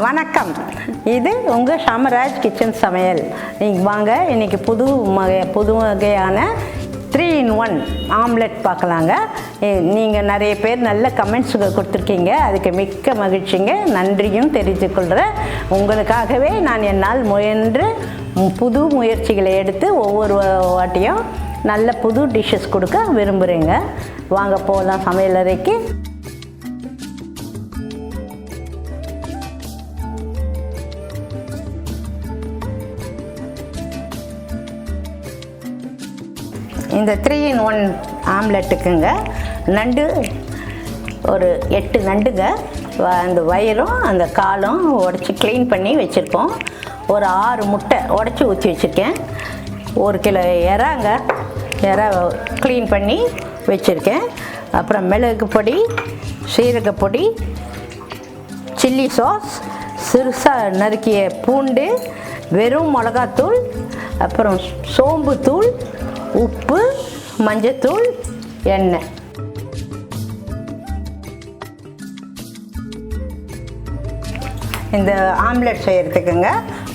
வணக்கம். இது உங்கள் ஷமராஜ் கிச்சன் சமையல். நீங்கள் வாங்க, இன்றைக்கி புது வகையான 3-in-1 ஆம்லெட் பார்க்கலாங்க. நீங்கள் நிறைய பேர் நல்ல கமெண்ட்ஸுக்கு கொடுத்துருக்கீங்க, அதுக்கு மிக்க மகிழ்ச்சிங்க, நன்றியும் தெரிவித்துக்கொள்கிறேன். உங்களுக்காகவே நான் என்னால் முயன்று புது முயற்சிகளை எடுத்து ஒவ்வொரு வாட்டியும் நல்ல புது டிஷ்ஷஸ் கொடுக்க விரும்புகிறேங்க. வாங்க போகலாம் சமையலறைக்கு. இந்த 3-in-1 ஆம்லெட்டுக்குங்க நண்டு ஒரு 8 நண்டுங்க, அந்த வயிறும் அந்த காலும் உடச்சி க்ளீன் பண்ணி வச்சுருக்கோம். ஒரு 6 முட்டை உடச்சி ஊற்றி வச்சுருக்கேன். 1 கிலோ எறா க்ளீன் பண்ணி வச்சுருக்கேன். அப்புறம் மிளகு பொடி, சீரகப்பொடி, சில்லி சாஸ், சிறுசாக நறுக்கிய பூண்டு, வெறும் மிளகாத்தூள், அப்புறம் சோம்புத்தூள், உப்பு, மஞ்சத்தூள், எண்ணெய். இந்த ஆம்லெட் செய்கிறதுக்குங்க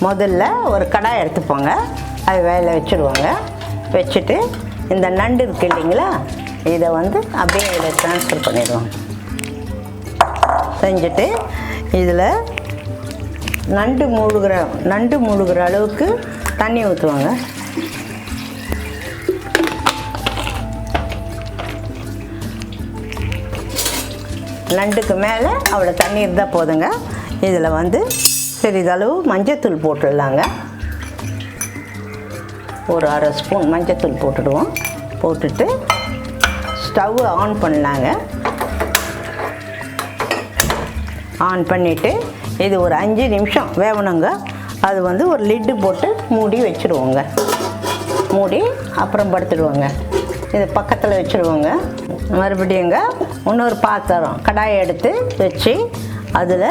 முதல்ல ஒரு கடாய் எடுத்துப்போங்க. அது வேலை வச்சுடுவாங்க. வச்சுட்டு இந்த நண்டு இருக்குது இல்லைங்களா, இதை அப்படியே இதில் ட்ரான்ஸ்ஃபர் பண்ணிடுவாங்க. செஞ்சுட்டு இதில் நண்டு மூழ்கிற அளவுக்கு தண்ணி ஊற்றுவாங்க. நண்டுக்கு மேலே அவ்வளோ தண்ணி இருந்தால் போதுங்க. இதில் சிறிதளவு மஞ்சத்தூள் போட்டுடலாங்க. ஒரு 1/2 ஸ்பூன் மஞ்சத்தூள் போட்டுடுவோம். போட்டுட்டு ஸ்டவ்வை ஆன் பண்ணலாங்க. ஆன் பண்ணிவிட்டு இது ஒரு 5 நிமிஷம் வேகணுங்க. அது ஒரு லிட்டு போட்டு மூடி வச்சுடுவோங்க. மூடி அப்புறம் படுத்துடுவோங்க. இது பக்கத்தில் வச்சுடுவோங்க. மறுபடியுங்க இன்னொரு பாத்திரம் கடாயை எடுத்து வச்சு அதில்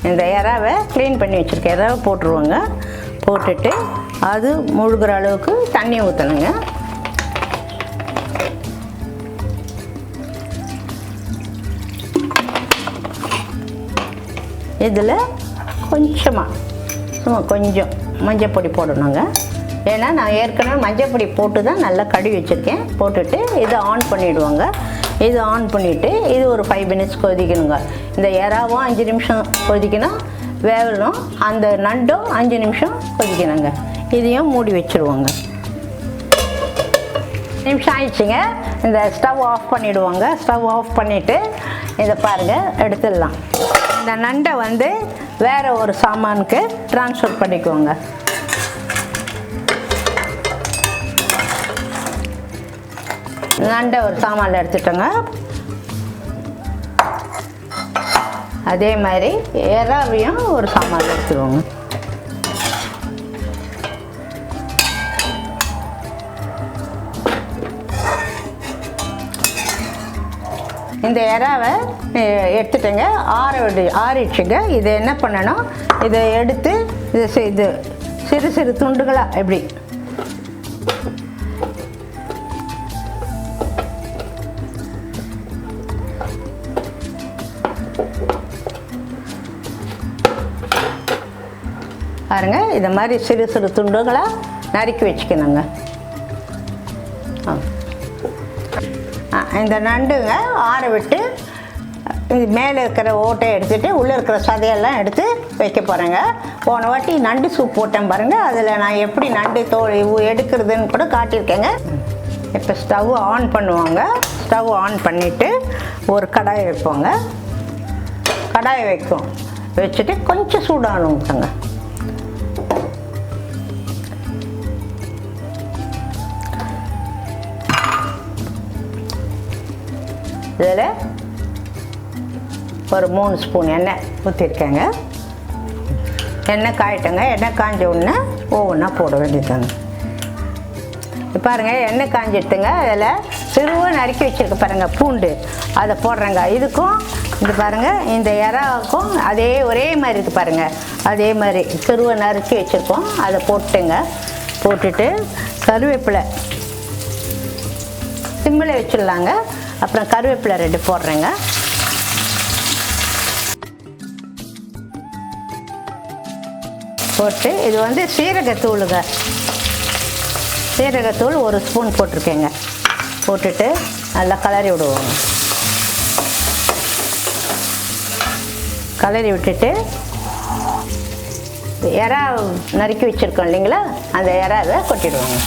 இந்த எறாவை க்ளீன் பண்ணி வச்சுருக்க எறாவை போட்டுருவோங்க. போட்டுட்டு அது முழுகிற அளவுக்கு தண்ணி ஊற்றணுங்க. இதில் கொஞ்சம் மஞ்சப்பொடி போடணுங்க. ஏன்னா நான் ஏற்கனவே மஞ்சப்பொடி போட்டு தான் நல்லா கழுவி வச்சுருக்கேன். போட்டுட்டு இதை ஆன் பண்ணிவிடுவாங்க. இது ஆன் பண்ணிவிட்டு இது ஒரு 5 மினிட்ஸ் கொதிக்கணுங்க. இந்த எறாவும் 5 நிமிஷம் கொதிக்கணும், வேகணும். அந்த நண்டும் 5 நிமிஷம் கொதிக்கணுங்க. இதையும் மூடி வச்சுருவாங்க. நிமிஷம் ஆயிடுச்சுங்க. இந்த ஸ்டவ் ஆஃப் பண்ணிவிடுவாங்க. ஸ்டவ் ஆஃப் பண்ணிவிட்டு இதை பாருங்கள், எடுத்துடலாம். இந்த நண்டை வேறு ஒரு சாமானுக்கு ட்ரான்ஸ்ஃபர் பண்ணிக்குவோங்க. நண்டை ஒரு சாமானில் எடுத்துட்டோங்க. அதே மாதிரி எறாவையும் ஒரு சாமானில் எடுத்துருவோங்க. இந்த எறாவை எடுத்துட்டேங்க. ஆறிடுச்சுங்க. இதை என்ன பண்ணணும், இதை எடுத்து இது சிறு சிறு துண்டுகளாக எப்படி பாருங்க, இதை மாதிரி சிறு சிறு துண்டுகளாக நறுக்கி வச்சுக்கணுங்க. இந்த நண்டுங்க ஆற விட்டு இது மேலே இருக்கிற ஓட்டை எடுத்துகிட்டு உள்ளே இருக்கிற சதையெல்லாம் எடுத்து வைக்க போகிறேங்க. போன வாட்டி நண்டு சூப் போட்டேன் பாருங்கள், அதில் நான் எப்படி நண்டு தோல் எடுக்கிறதுன்னு கூட காட்டியிருக்கேங்க. இப்போ ஸ்டவ் ஆன் பண்ணுவாங்க. ஸ்டவ் ஆன் பண்ணிவிட்டு ஒரு கடாயை வைப்போங்க. கடாயை வச்சுட்டு கொஞ்சம் சூடானுங்க. இதில் ஒரு 3 ஸ்பூன் எண்ணெய் ஊற்றிருக்கேங்க. எண்ணெய் காயிட்டங்க. எண்ணெய் காய்ஞ்ச உடனே ஒவ்வொன்றா போட வேண்டியதுங்க. பாருங்கள், எண்ணெய் காய்ஞ்சிடுத்துங்க. அதில் சிறுவாக நறுக்கி வச்சுருக்க பாருங்கள் பூண்டு, அதை போடுறேங்க. இதுக்கும் இது பாருங்கள், இந்த எறாவுக்கும் ஒரே மாதிரி இருக்குது பாருங்கள். அதே மாதிரி சிறுவாக நறுக்கி வச்சுருக்கோம், அதை போட்டுங்க. போட்டுட்டு கருவேப்பிலை சிம்மில் வச்சிடலாங்க. அப்புறம் கருவேப்பிலை 2 போடுறேங்க. போட்டு இது வந்து சீரகத்தூளுங்க. சீரகத்தூள் 1 ஸ்பூன் போட்டிருக்கேங்க. போட்டுட்டு நல்லா கலரி விடுவோங்க. கலரி விட்டுட்டு இறா நறுக்கி வச்சுருக்கோம் இல்லைங்களா, அந்த இறாவை கொட்டிடுவாங்க.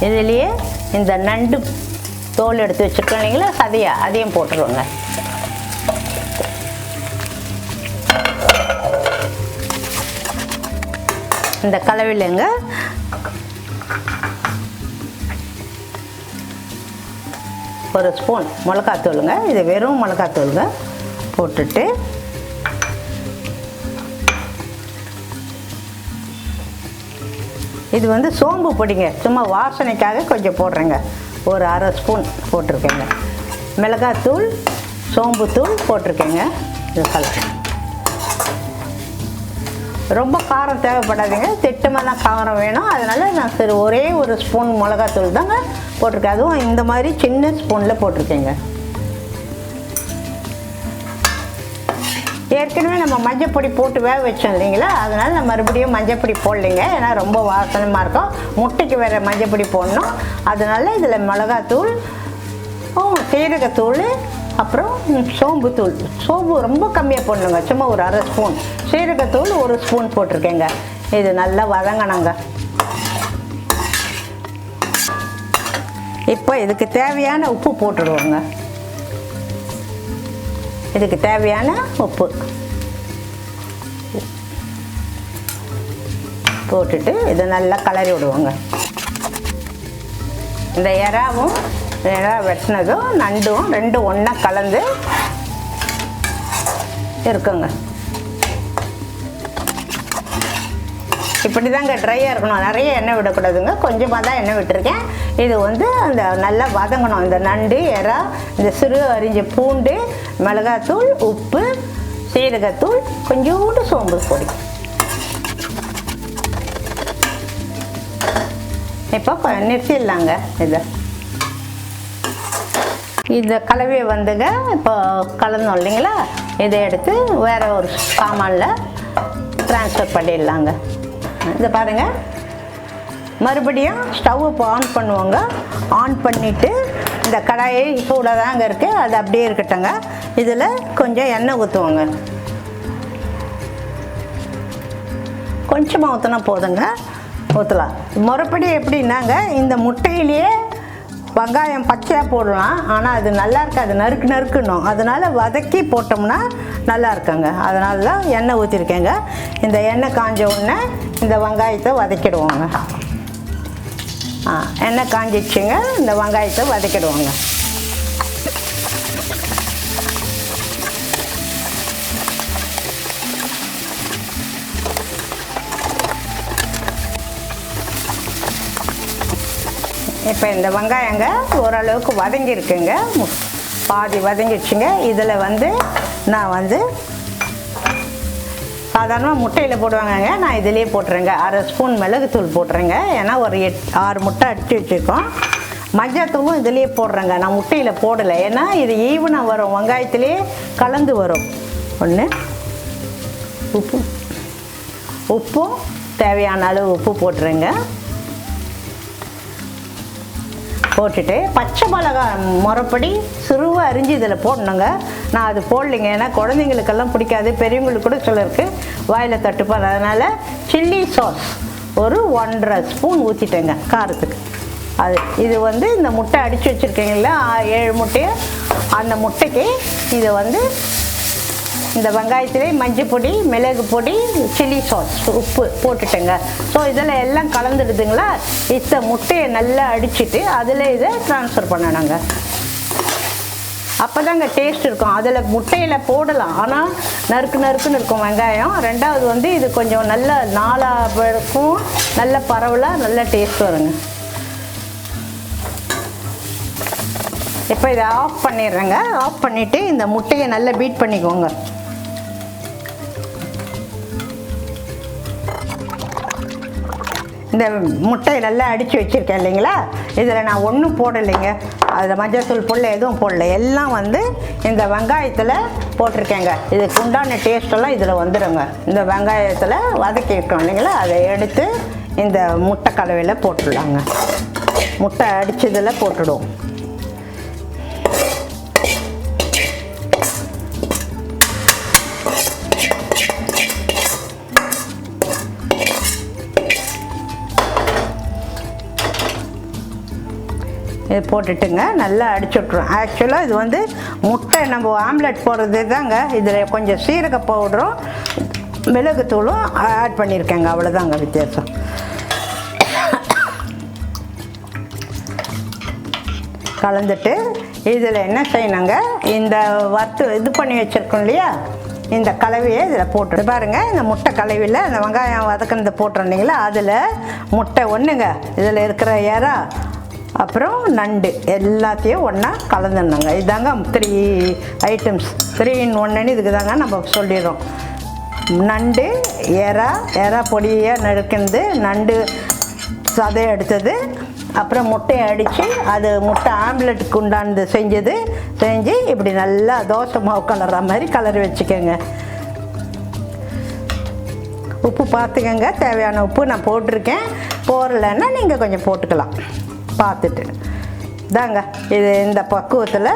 இதுலேயே இந்த நண்டு தோல் எடுத்து வச்சுருக்கோம் இல்லைங்களா, அதையும் போட்டுருவோங்க. இந்த கலவையிலங்க ஒரு ஸ்பூன் மிளகாத்தூளுங்க. இது வெறும் மிளகாத்தூளுங்க. போட்டுட்டு இது வந்து சோம்பு பொடிங்க. சும்மா வாசனைக்காக கொஞ்சம் போடுறேங்க. ஒரு 1/2 ஸ்பூன் போட்டிருக்கேங்க. மிளகாத்தூள், சோம்புத்தூள் போட்டிருக்கேங்க. இது கலர் ரொம்ப காரம் தேவைப்படாதுங்க. திட்டமாக தான் காரம் வேணும். அதனால் நான் சரி ஒரே 1 ஸ்பூன் மிளகாத்தூள் தாங்க போட்டிருக்கேன். அதுவும் இந்த மாதிரி சின்ன ஸ்பூனில் போட்டிருக்கேங்க. ஏற்கனவே நம்ம மஞ்சப்பொடி போட்டு வேக வச்சோம் இல்லைங்களா, அதனால் நான் மறுபடியும் மஞ்சப்பொடி போடலைங்க. ஏன்னா ரொம்ப வாசனமாக இருக்கும். முட்டைக்கு வேறு மஞ்சப்பொடி போடணும். அதனால் இதில் மிளகாத்தூள், சீரகத்தூள், அப்புறம் சோம்புத்தூள். சோம்பு ரொம்ப கம்மியாக போடணுங்க. சும்மா ஒரு 1/2 ஸ்பூன். சீரகத்தூள் 1 ஸ்பூன் போட்டிருக்கேங்க. இது நல்லா வதங்கணுங்க. இப்போ இதுக்கு தேவையான உப்பு போட்டுடுவோங்க. இதுக்கு தேவையான உப்பு போட்டுட்டு இதை நல்லா கலரி விடுவோங்க. இந்த இறாவும் இறா வெட்டினதும் நண்டும் ரெண்டும் ஒன்றா கலந்து இருக்குங்க. இப்படி தாங்க ட்ரையாக இருக்கணும். நிறைய எண்ணெய் விடக்கூடாதுங்க. கொஞ்சமாக தான் எண்ணெய் விட்டுருக்கேன். இது வந்து அந்த நல்லா வதங்கணும். இந்த நண்டு, இறா, இந்த சிறு அரிஞ்ச பூண்டு, மிளகாத்தூள், உப்பு, சீரகத்தூள், கொஞ்சோண்டு சோம்பு பொடி. இப்போ நிறுத்திடலாங்க. இந்த கலவையை வந்துங்க இப்போ கலந்தோம் இல்லைங்களா, இதை எடுத்து வேறு ஒரு சாமானில் ட்ரான்ஸ்ஃபர் பண்ணிடலாங்க. இதை பாருங்கள். மறுபடியும் ஸ்டவ் இப்போ ஆன் பண்ணுவோங்க. ஆன் பண்ணிவிட்டு இந்த கடாயை சூடாக தாங்க இருக்குது, அது அப்படியே இருக்கட்டுங்க. இதில் கொஞ்சம் எண்ணெய் ஊற்றுவோங்க. கொஞ்சமாக ஊற்றினா போதுங்க. ஊற்றலாம். முறைப்படி எப்படின்னாங்க, இந்த முட்டையிலேயே வெங்காயம் பச்சையாக போடலாம். ஆனால் அது நல்லா இருக்காது, நறுக்கணும். அதனால் வதக்கி போட்டோம்னா நல்லா இருக்குங்க. அதனால தான் எண்ணெய் ஊற்றிருக்கேங்க. இந்த எண்ணெய் காஞ்ச உடனே இந்த வெங்காயத்தை வதக்கிடுவோங்க. எண்ணெய் காஞ்சிடுச்சுங்க. இந்த வெங்காயத்தை வதக்கிடுவோங்க. இப்போ இந்த வெங்காயங்க ஓரளவுக்கு வதங்கியிருக்குங்க. பாதி வதங்கிடுச்சுங்க. இதில் வந்து நான் வந்து சாதாரணமாக முட்டையில் போடுவாங்கங்க. நான் இதிலே போட்டுறேங்க. 1/2 ஸ்பூன் மிளகுத்தூள் போட்டுறேங்க. ஏன்னா ஒரு 6 முட்டை அடித்து வச்சுருக்கோம். மஞ்சத்தூளும் இதிலே போடுறேங்க. நான் முட்டையில் போடலை. ஏன்னா இது ஈவனாக வரும், வெங்காயத்திலே கலந்து வரும். ஒன்று உப்பும் தேவையான அளவு உப்பு போட்டுறேங்க. போட்டுட்டு பச்சை மிளகாய் முறைப்படி சிறுவாக அரிஞ்சு இதில் போடணுங்க. நான் அது போடலைங்க. ஏன்னா குழந்தைங்களுக்கெல்லாம் பிடிக்காது, பெரியவங்களுக்கு கூட சிலருக்கு வாயில் தட்டுப்பார். அதனால் சில்லி சாஸ் ஒரு 1.5 ஸ்பூன் ஊற்றிட்டேங்க காரத்துக்கு. அது இது வந்து இந்த முட்டை அடித்து வச்சுருக்கீங்களா, 7 முட்டையை, அந்த முட்டைக்கு இதை வந்து இந்த வெங்காயத்திலே மஞ்சள் பொடி, மிளகு பொடி, சில்லி சாஸ், உப்பு போட்டுட்டேங்க. ஸோ இதில் எல்லாம் கலந்துடுதுங்களா. இந்த முட்டையை நல்லா அடிச்சுட்டு அதில் இதை ட்ரான்ஸ்ஃபர் பண்ணணுங்க. அப்போ தாங்க டேஸ்ட் இருக்கும். அதில் முட்டையில் போடலாம், ஆனால் நறுக்குன்னு இருக்கும் வெங்காயம். ரெண்டாவது வந்து இது கொஞ்சம் நல்ல நாளாக இருக்கும், நல்ல பரவலாக நல்ல டேஸ்ட் வருங்க. இப்போ இதை ஆஃப் பண்ணிடுறேங்க. ஆஃப் பண்ணிவிட்டு இந்த முட்டையை நல்லா பீட் பண்ணிக்கோங்க. இந்த முட்டையை நல்லா அடித்து வச்சுருக்கேன் இல்லைங்களா, இதில் நான் ஒன்றும் போடலைங்க. அதில் மஞ்சள் தூள் போடல, எதுவும் போடல. எல்லாம் வந்து இந்த வெங்காயத்தில் போட்டிருக்கேங்க. இதுக்கு உண்டான டேஸ்ட்டெல்லாம் இதில் வந்துடுங்க. இந்த வெங்காயத்தில் வதக்கி இருக்கோம் இல்லைங்களா, அதை எடுத்து இந்த முட்டை கலவையில் போட்டுடலாங்க. முட்டை அடித்ததில் போட்டுடுவோம். இது போட்டுட்டுங்க நல்லா அடிச்சு விட்ருவோம். ஆக்சுவலாக இது வந்து முட்டை நம்ம ஆம்லெட் போடுறது தாங்க. இதில் கொஞ்சம் சீரக பவுடரும் மிளகுத்தூளும் ஆட் பண்ணியிருக்கேங்க, அவ்வளோதாங்க வித்தியாசம். கலந்துட்டு இதில் என்ன செய்யணுங்க, இந்த இது பண்ணி வச்சுருக்கோம் இல்லையா, இந்த கலவையை இதில் போட்டு பாருங்கள். இந்த முட்டை கலவையில் அந்த வெங்காயம் வதக்கினது போட்டோம் இல்லைங்களா, அதில் முட்டை ஒன்றுங்க, இதில் இருக்கிற இறா அப்புறம் நண்டு எல்லாத்தையும் ஒன்றா கலந்துடணுங்க. இதுதாங்க 3 ஐட்டம்ஸ், 3 in 1 இதுக்கு தாங்க நம்ம சொல்லிடுறோம். நண்டு, எறா பொடியாக நறுக்கினது, நண்டு சதை எடுத்தது, அப்புறம் முட்டையை அடித்து அது முட்டை ஆம்லெட்டுக்கு உண்டானது செஞ்சு இப்படி நல்லா தோசை மாவு கலர்ற மாதிரி கலரி வச்சுக்கோங்க. உப்பு பார்த்துக்கங்க, தேவையான உப்பு நான் போட்டிருக்கேன். போடலைன்னா நீங்கள் கொஞ்சம் போட்டுக்கலாம் பார்த்துட்டு தாங்க. இது இந்த பக்குவத்தில்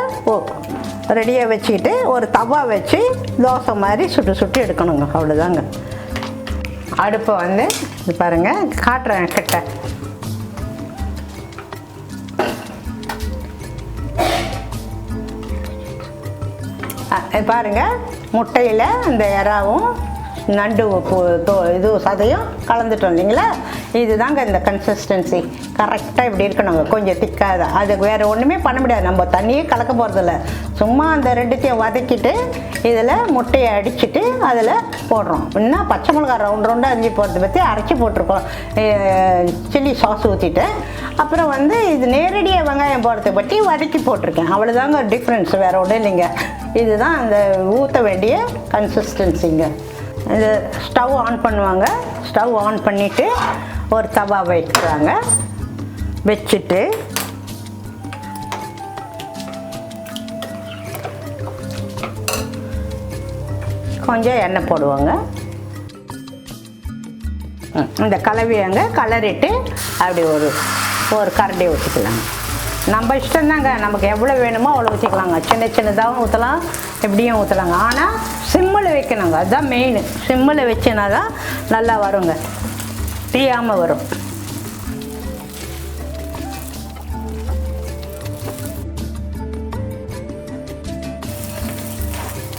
ரெடியாக வச்சுக்கிட்டு ஒரு தவா வச்சு தோசை மாதிரி சுட்டு எடுக்கணுங்க, அவ்வளோதாங்க. அடுப்பை வந்து இது பாருங்கள், காட்டுறேன் கிட்ட. பாருங்கள், முட்டையில் அந்த இறாவும் நண்டு இது சதையும் கலந்துட்டோம் இல்லைங்களா, இதுதாங்க இந்த கன்சிஸ்டன்சி. கரெக்டாக இப்படி இருக்கணுங்க, கொஞ்சம் திக்காக தான். அதுக்கு வேறு ஒன்றுமே பண்ண முடியாது, நம்ம தண்ணியே கலக்க போகிறதில்ல. சும்மா அந்த ரெண்டுத்தையும் வதக்கிட்டு இதில் முட்டையை அடிச்சுட்டு அதில் போடுறோம். இன்னும் பச்சை மிளகா ரவுண்டாக அரிஞ்சு போடுறத பற்றி அரைச்சி போட்டிருக்கோம். சில்லி சாஸ் ஊற்றிட்டேன். அப்புறம் வந்து இது நேரடியாக வெங்காயம் போடுறத பற்றி வதக்கி போட்டிருக்கேன், அவ்வளோதாங்க டிஃப்ரென்ஸ், வேறு ஒன்றும் இல்லைங்க. இதுதான் அந்த ஊற்ற வேண்டிய கன்சிஸ்டன்சிங்க. இது ஸ்டவ் ஆன் பண்ணுவாங்க. ஸ்டவ் ஆன் பண்ணிவிட்டு ஒரு தவா வைக்கிறாங்க. வச்சுட்டு கொஞ்சம் எண்ணெய் போடுவாங்க. இந்த கலவையங்க கலரிட்டு அப்படி ஒரு கரண்டி ஊற்றிக்கலாங்க. நம்ம இஷ்டம்தாங்க, நமக்கு எவ்வளோ வேணுமோ அவ்வளோ ஊற்றிக்கலாங்க. சின்னதாகவும் ஊற்றலாம், எப்படியும் ஊற்றலாங்க. ஆனால் சிம்மில் வைக்கணுங்க, அதுதான் மெயின். சிம்மில் வச்சுனா தான் நல்லா வருங்க, தீயாமல் வரும்.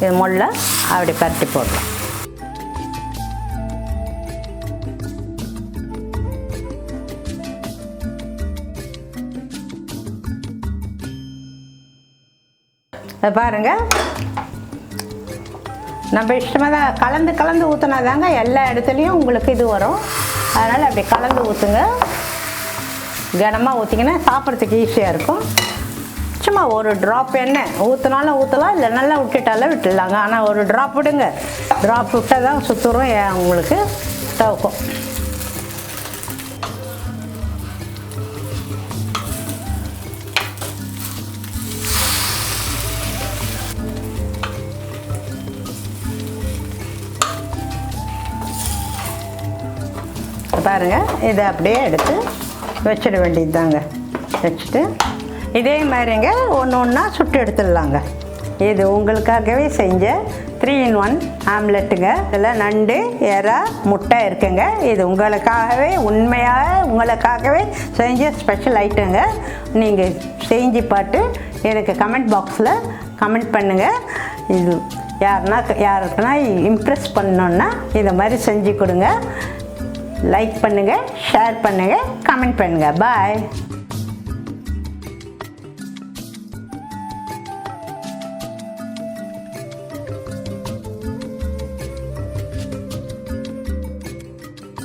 இது முள்ள அப்படி பரட்டி போடலாம். பாருங்க, நம்ம இஷ்டமாக தான் கலந்து ஊற்றினா தாங்க எல்லா இடத்துலையும் உங்களுக்கு இது வரும். அதனால் அப்படி கலந்து ஊற்றுங்க. கனமாக ஊற்றிங்கன்னா சாப்பிட்றதுக்கு ஈஸியாக இருக்கும். சும்மா ஒரு ட்ராப் எண்ணெய் ஊற்றினாலும் ஊற்றலாம், இல்லை நல்லா விட்டுட்டாலும் விட்டுடலாங்க. ஆனால் ஒரு ட்ராப் விடுங்க, ட்ராப் விட்டால் தான் சுற்றுறோம் உங்களுக்கு தவுக்கும். பாருங்கள், இதை அப்படியே எடுத்து வச்சிட வேண்டியது தாங்க. வச்சுட்டு இதே மாதிரிங்க ஒன்றா சுட்டு எடுத்துடலாங்க. இது உங்களுக்காகவே செஞ்ச 3 in 1 ஆம்லெட்டுங்க. இதில் நண்டு, எறா, முட்டை இருக்குங்க. இது உங்களுக்காகவே செஞ்ச ஸ்பெஷல் ஐட்டங்க. நீங்கள் செஞ்சு பார்த்து எனக்கு கமெண்ட் பாக்ஸில் கமெண்ட் பண்ணுங்கள். இது யாருக்குன்னா இம்ப்ரெஸ் பண்ணோன்னா இதை மாதிரி செஞ்சு கொடுங்க. லைக் பண்ணுங்கள், ஷேர் பண்ணுங்கள், கமெண்ட் பண்ணுங்கள். பாய்.